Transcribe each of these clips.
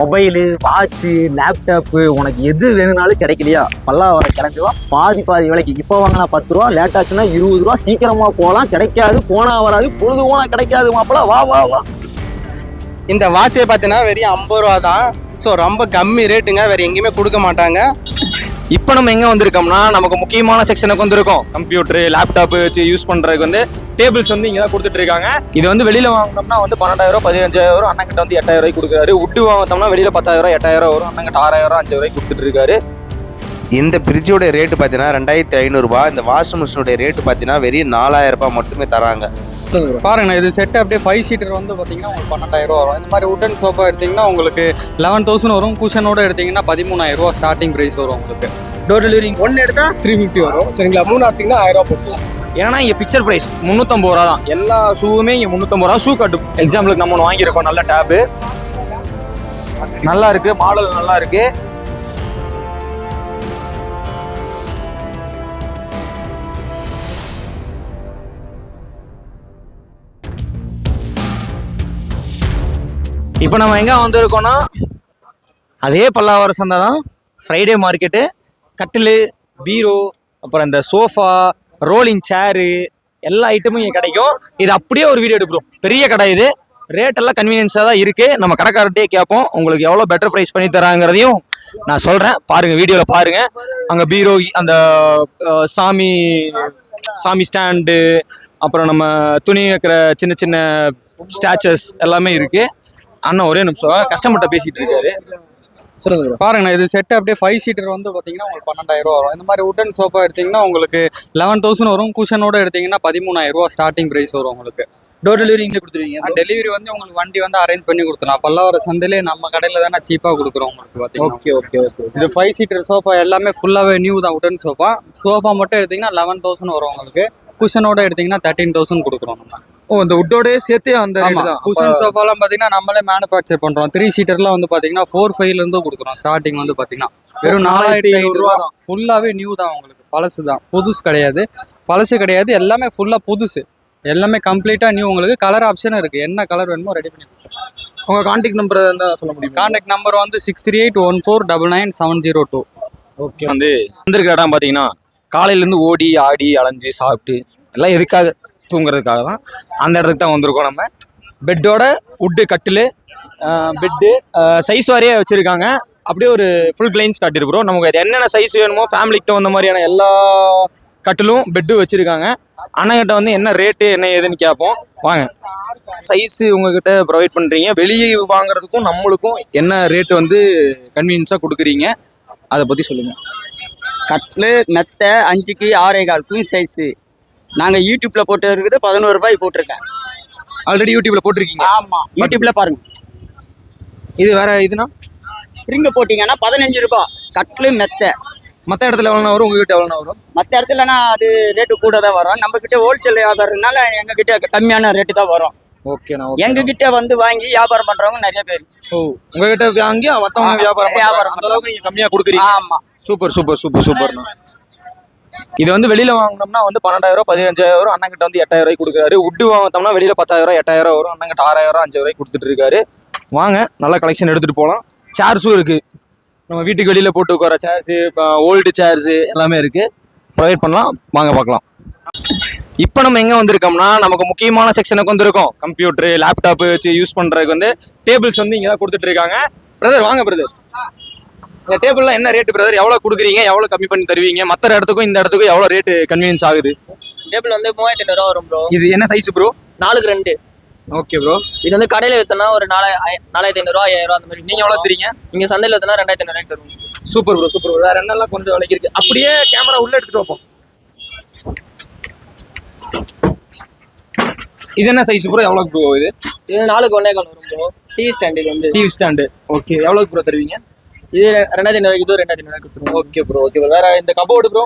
Mobile, watch, laptop உனக்கு எது வேணும்னாலும் கிடைக்கலையா? பல்லாவரம் கிளம்பி வா, பாதி விலைக்கு. இப்போ வாங்கினா 10 ரூபா, லேட் ஆச்சுன்னா 20 ரூபா. சீக்கிரமா போகலாம், கிடைக்காது, போனா வராது, பொழுது போனா கிடைக்காது மாப்பிள. வா வா வா. இந்த வாட்சே பார்த்தீங்கன்னா வெறும் 50 ரூபா தான். ஸோ ரொம்ப கம்மி ரேட்டுங்க, வேறு எங்கேயுமே கொடுக்க மாட்டாங்க. இப்போ நம்ம எங்கே வந்திருக்கோம்னா நமக்கு முக்கியமான செக்ஷனுக்கு வந்திருக்கோம். கம்ப்யூட்டரு, லேப்டாப்பு வச்சு யூஸ் பண்ணுறதுக்கு வந்து டேபிள்ஸ் வந்து இங்கே தான் கொடுத்துட்டு இருக்காங்க. இது வந்து வெளியில் வாங்கினோம்னா வந்து 12,000 15,000 அண்ணன் கிட்ட வந்து 8,000 ரூபாய்க்கு கொடுக்குறாரு. உட்டு வாங்கினோம்னா வெளியில் 10,000 8,000 வரும். அண்ணன் கிட்ட 6,000 5,000 ரூபாய்க்கு கொடுத்துட்டு இருக்காரு. இந்த ஃப்ரிட்ஜோட ரேட்டு பார்த்தீங்கன்னா 2,500 ரூபா. இந்த வாஷிங் மிஷினோட ரேட்டு பார்த்தீங்கன்னா வெறும் 4,000 ரூபாய் மட்டுமே தராங்க. பாருங்கண்ணா, இது செட் அப்படியே 5 சீட்டர் வந்து பார்த்தீங்கன்னா உங்களுக்கு 12,000 ரூபா வரும். இந்த மாதிரி உட்டன் சோஃபா எடுத்தீங்கன்னா உங்களுக்கு 11,000 வரும். குஷனோட எடுத்தீங்கன்னா 13,000 ரூபா ஸ்டார்டிங் ப்ரைஸ் வரும் உங்களுக்கு. டோர் டெலிவரி ஒன்று எடுத்தால் 350 வரும். சரிங்களா, 3 எடுத்தீங்கன்னா 1000 ரூபா போட்டுக்கலாம். ஏன்னா இங்கே ஃபிக்ஸட் ப்ரைஸ் 350 ரூபா தான். எல்லா ஷூவுமே இங்கே 350 ரூபா. ஷூ கட்டு எக்ஸாம்பிளுக்கு நம்ம ஒன்று வாங்கியிருக்கோம். நல்ல டேபு நல்லா இருக்கு, மாடல் நல்லா இருக்கு. இப்போ நம்ம எங்கே வந்திருக்கோம்னா அதே பல்லாவரம் சந்தை தான். Friday market. கட்டில், பீரோ, அப்புறம் இந்த சோஃபா, ரோலிங் சேரு எல்லா ஐட்டமும் இங்கே கிடைக்கும். இது அப்படியே ஒரு வீடியோ எடுக்கிறோம். பெரிய கடை இது. ரேட்டெல்லாம் கன்வீனியன்ஸாக தான் இருக்குது. நம்ம கடைக்காரர்கிட்டே கேட்போம் உங்களுக்கு எவ்வளோ பெட்டர் ப்ரைஸ் பண்ணி தராங்கிறதையும் நான் சொல்கிறேன். பாருங்கள், வீடியோவில் பாருங்கள். அங்கே பீரோ, அந்த சாமி ஸ்டாண்டு, அப்புறம் நம்ம துணி வைக்கிற சின்ன சின்ன ஸ்டாச்சஸ் எல்லாமே இருக்குது. அண்ணா ஒரே நிமிஷம் கஸ்டமர்கிட்ட பேசிகிட்டு இருக்காரு. சொல்லுங்க. பாருங்கண்ணா, இது செட் அப்படியே 5 சீட்டர் வந்து பார்த்தீங்கன்னா உங்களுக்கு 12,000 ரூபா வரும். இந்த மாதிரி உட்டன் சோஃபா எடுத்தீங்கன்னா உங்களுக்கு 11,000 வரும். குஷனோட எடுத்தீங்கன்னா 13,000 ரூபா ஸ்டார்டிங் ப்ரைஸ் வரும் உங்களுக்கு. டோர் டெலிவரி இங்கே கொடுத்துருவீங்க? டெலிவரி வந்து உங்களுக்கு வண்டி வந்து அரேஞ்ச் பண்ணி கொடுத்துலாம். பல்லாவரம் சந்தையிலே நம்ம கடையில் தானே சீப்பாக கொடுக்குறோம் உங்களுக்கு பார்த்தீங்கன்னா. Okay okay okay. இது 5 சீட்டர் சோஃபா எல்லாமே ஃபுல்லாகவே நியூ தான். உட்டன் சோஃபா மட்டும் எடுத்தீங்கன்னா 11,000 வரும் உங்களுக்கு. குஷனோட எடுத்தீங்கன்னா 13,000 கொடுக்குறோம் நம்ம. இந்த உட்டோட சேர்த்து அந்த குஷன் சோஃபாலாம் பார்த்தீங்கன்னா நம்மளே மேனுஃபேக்சர் பண்ணுறோம். 3 சீட்டர்லாம் வந்து பார்த்தீங்கன்னா 4,500 கொடுக்குறோம். ஸ்டார்டிங் வந்து பார்த்தீங்கன்னா வெறும் 4,500 ரூபா தான். ஃபுல்லாகவே நியூ தான் உங்களுக்கு. பழசு தான், புதுசு கிடையாது. பழசு கிடையாது, எல்லாமே ஃபுல்லாக புதுசு. எல்லாமே கம்ப்ளீட்டாக நியூ. உங்களுக்கு கலர் ஆப்ஷன் இருக்குது. என்ன கலர் வேணுமோ ரெடி பண்ணி கொடுத்துருவோம். உங்கள் கான்டாக்ட் நம்பர் இருந்தால் சொல்ல முடியும்? கான்டாக்ட் நம்பர் வந்து 63814999702. ஓகே. வந்து வந்திருக்கிற இடம் பார்த்தீங்கன்னா காலையிலேருந்து ஓடி ஆடி அலைஞ்சு சாப்பிட்டு எல்லாம் எதுக்காக தூங்குறதுக்காக தான். அந்த இடத்துக்கு தான் வந்திருக்கோம் நம்ம. பெட்டோட உட்டு கட்டில், பெட்டு சைஸ் வாரியே வச்சுருக்காங்க. அப்படியே ஒரு ஃபுல் கிளைன்ஸ் காட்டியிருக்கிறோம். நமக்கு என்னென்ன சைஸ் வேணுமோ ஃபேமிலிக்கு தகுந்த மாதிரியான எல்லா கட்டிலும் பெட்டும் வச்சுருக்காங்க. அண்ணங்கிட்ட வந்து என்ன ரேட்டு என்ன ஏதுன்னு கேட்போம். வாங்க. சைஸு உங்ககிட்ட ப்ரொவைட் பண்ணுறீங்க. வெளியே வாங்குறதுக்கும் நம்மளுக்கும் என்ன ரேட்டு வந்து கன்வீனியன்ஸாக கொடுக்குறீங்க, அதை பற்றி சொல்லுங்கள். கட்லு மெத்தை 5க்கு 6.25 குயின் சைஸு. நாங்கள் யூடியூப்ல போட்டு இருக்குது 11 ரூபாய் போட்டிருக்கேன். ஆல்ரெடி யூடியூப்ல போட்டிருக்கீங்க? ஆமாம், யூடியூப்ல பாருங்க. இது வேற இதுனா ஸ்ப்ரிங்கு போட்டிங்கன்னா 15 ரூபாய் கட்லு மெத்தை. மற்ற இடத்துல எவ்வளோ வரும், உங்ககிட்ட எவ்வளோ வரும்? மற்ற இடத்துலனா அது ரேட்டு கூட தான் வரும். நம்மக்கிட்ட ஹோல்சேல் வியாபாரம்னால எங்ககிட்ட கம்மியான ரேட்டு தான் வரும். ஓகேண்ணா. எங்ககிட்ட வந்து வாங்கி வியாபாரம் பண்றவங்க நிறைய பேர். ஓ, உங்ககிட்ட வாங்கி மற்றவங்க வியாபாரம் அந்த அளவுக்கு நீங்க கம்மியா கொடுக்குறீங்க. ஆமா, சூப்பர் சூப்பர் சூப்பர் சூப்பர்ண்ணா. இது வந்து வெளியில வாங்கினோம்னா வந்து 12,000 15,000 வரும். அண்ணன் கிட்ட வந்து 8,000 ரூபாய்க்கு கொடுக்குறாரு. உட்டு வாங்கினோம்னா வெளியில 10,000 8,000 வரும். அண்ணன் கிட்ட 6,000 5,000 ரூபாய்க்கு கொடுத்துட்டு இருக்காரு. வாங்க, நல்ல கலெக்ஷன் எடுத்துட்டு போகலாம். சேர்ஸும் இருக்கு. நம்ம வீட்டுக்கு வெளியில போட்டு உட்கார சேர்ஸு, ஓல்டு சேர்ஸு எல்லாமே இருக்கு. ப்ரொவைட் பண்ணலாம். வாங்க பார்க்கலாம். இப்போ நம்ம எங்கே வந்திருக்கோம்னா நமக்கு முக்கியமான செக்ஷனுக்கு வந்திருக்கோம். கம்ப்யூட்டரு, லேப்டாப்பு வச்சு யூஸ் பண்ணுறதுக்கு வந்து டேபிள்ஸ் வந்து இங்கே தான் கொடுத்துட்டு இருக்காங்க. பிரதர் வாங்க பிரதர். இந்த டேபிள்லாம் என்ன ரேட்டு பிரதர்? எவ்வளோ கொடுக்குறீங்க, எவ்வளோ கம்மி பண்ணி தருவீங்க? மற்ற இடத்துக்கும் இந்த இடத்துக்கும் எவ்வளோ ரேட்டு கன்வீனியன்ஸ் ஆகுது? டேபிள் வந்து 3,500 ரூபா வரும் ப்ரோ. இது என்ன சைஸ் ப்ரோ? 4க்கு 2. Okay bro. இது வந்து கடையில் விற்றோம்னா ஒரு 4,500 ரூபா 5,000 ரூபா அந்த மாதிரி. நீங்கள் எவ்வளோ தரீங்க? இங்கே சந்தையில் விற்றோம்னா 2,500 ரூபாய்க்கு தருவோம். Super bro super bro. வேறு என்னெல்லாம் கொஞ்சம் விலைக்கு இருக்குது? அப்படியே கேமரா உள்ளே எடுத்துகிட்டு வைப்போம். இது என்ன சைஸ் ப்ரோ? எவ்வளோ ப்ரோ இது? இது 4க்கு 1.25 வரும் ப்ரோ. TV stand. இது வந்து டிவி ஸ்டாண்டு. ஓகே, எவ்வளோ ப்ரோ தருவீங்க? இது 2,500 ரூபாய்க்கு, இது 2,500 ரூபாய்க்கு கொடுத்துருவோம். Okay bro okay bro. வேறு இந்த கபோர்டு ப்ரோ?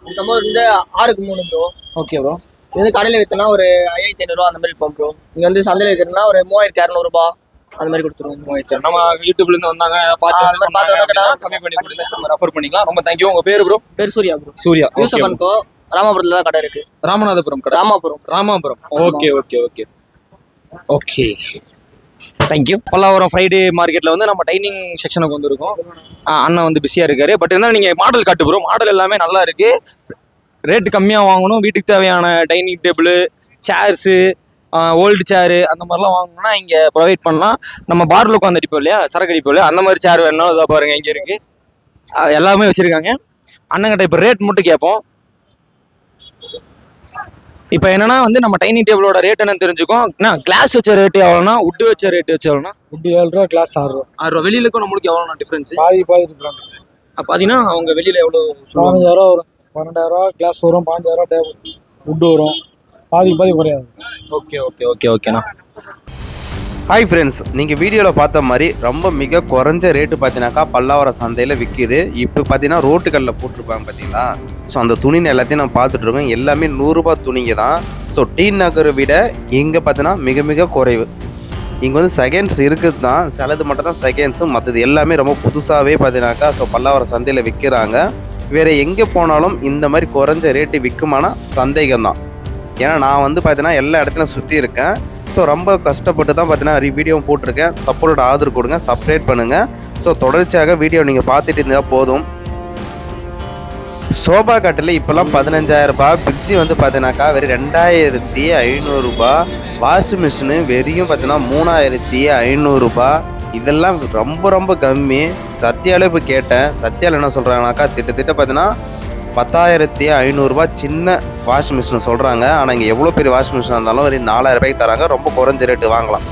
இந்த கபோர்டு வந்து 6க்கு 3 ப்ரோ. Okay bro. இது வந்து கடையில் விற்றோம்னா ஒரு 5,500 ரூபா அந்த மாதிரி போகும் ப்ரோ. இங்கே வந்து சந்தையில் விற்கிறோம்னா ஒரு 3,200 ரூபா அந்த மாதிரி கொடுத்துருவோம். நம்ம யூடியூப்ல இருந்து வந்தாங்க, பார்த்து கம்மி பண்ணி கொடுங்க, ரெஃபர் பண்ணிக்கலாம். ரொம்ப தேங்க்யூ. உங்க பேரு ப்ரோ? பேர் சூர்யா ப்ரோ. சூர்யா. யூசஃபன்கோ ராமபுரத்துல தான் கடை இருக்கு. ராமநாதபுரம் கடை? Ramapuram. Okay okay okay okay. Thank you. Pallavaram Friday மார்க்கெட்டில் வந்து நம்ம டைனிங் செக்ஷனுக்கு வந்துருக்கோம். அண்ணன் வந்து பிஸியாக இருக்காரு. பட் இருந்தாலும் நீங்கள் மாடல் காட்டு ப்ரோ. மாடல் எல்லாமே நல்லா இருக்குது. ரேட்டு கம்மியாக வாங்கணும், வீட்டுக்கு தேவையான டைனிங் டேபிள், சேர்ஸு, ஓல்டு சேரு அந்த மாதிரிலாம் வாங்கணும்னா இங்கே ப்ரொவைட் பண்ணலாம். நம்ம பாரில் உட்காந்து அடிப்போம் இல்லையா, சரக்கு அடிப்போம் இல்லையா, அந்த மாதிரி சேர் வேணாலும் இதாக பாருங்கள் இங்கே இருக்குது. எல்லாமே வச்சுருக்காங்க. அண்ணங்கிட்ட இப்போ ரேட் மட்டும் கேட்போம். இப்போ என்னன்னா வந்து நம்ம டைனிங் டேபிளோட ரேட் என்னன்னு தெரிஞ்சுக்கோம். கிளாஸ் வச்ச ரேட்டு எவ்வளோனா, உட்டு வச்ச ரேட்டு வச்சு எவ்வளோனா? உட்டு 7 ரூபா, கிளாஸ் 6 ரூபா. 6 ரூபா. வெளியிலக்கும் நம்மளுக்கு எவ்வளோனா டிஃப்ரென்ஸ்? பாதி டிஃப்ரெண்ட். பார்த்தீங்கன்னா அவங்க வெளியில் எவ்வளோ 15,000 வரும், 12,000 கிளாஸ் வரும், 5,000 டேபிள் உட்டு வரும், பாதி குறையாது. ஓகேண்ணா. ஹாய் ஃப்ரெண்ட்ஸ், நீங்கள் வீடியோவில் பார்த்த மாதிரி ரொம்ப மிக குறைஞ்ச ரேட்டு பார்த்தீங்கன்னாக்கா பல்லாவரம் சந்தையில் விற்கிது. இப்போ பார்த்தீங்கன்னா ரோட்டுகளில் போட்டிருப்பாங்க பார்த்தீங்களா. ஸோ அந்த துணின்னு எல்லாத்தையும் நான் பார்த்துட்ருக்கேன். எல்லாமே 100 ரூபா துணிங்க தான். ஸோ டி நகரை விட இங்கே பார்த்தீங்கன்னா மிக மிக குறைவு. இங்கே வந்து செகண்ட்ஸ் இருக்குது தான், சிலது மட்டும் தான் செகண்ட்ஸும், மற்றது எல்லாமே ரொம்ப புதுசாகவே பார்த்தீங்கன்னாக்கா ஸோ பல்லாவரம் சந்தையில் விற்கிறாங்க. வேறு எங்கே போனாலும் இந்த மாதிரி குறைஞ்ச ரேட்டு விற்குமான சந்தேகம் தான். ஏன்னா நான் வந்து பார்த்தீங்கன்னா எல்லா இடத்துலையும் சுற்றி இருக்கேன். ஸோ ரொம்ப கஷ்டப்பட்டு தான் பார்த்தீங்கன்னா வீடியோவும் போட்டிருக்கேன். சப்போர்ட் ஆதரவு கொடுங்க, சப்ஸ்கிரைப் பண்ணுங்கள். ஸோ தொடர்ச்சியாக வீடியோ நீங்கள் பார்த்துட்டு இருந்தால் போதும். சோபா கட்டில் இப்போல்லாம் 15,000 ரூபாய். ஃப்ரிட்ஜு வந்து பார்த்தீங்கன்னாக்கா வெறும் 2,500 ரூபாய். வாஷிங் மிஷினு வெறியும் பார்த்தீங்கன்னா 3,500 ரூபாய். இதெல்லாம் ரொம்ப ரொம்ப கம்மி. சத்யாவில் இப்போ கேட்டேன். சத்யாவில் என்ன சொல்கிறாங்கனாக்கா திட்டத்திட்ட பார்த்தீங்கன்னா 10,500 ரூபாய் சின்ன வாஷிங் மிஷின் சொல்கிறாங்க. ஆனால் இங்கே எவ்வளோ பெரிய வாஷிங் மிஷின் இருந்தாலும் ஒரு 4,000 ரூபாய்க்கு தராங்க. ரொம்ப குறைஞ்ச ரேட்டு வாங்கலாம்.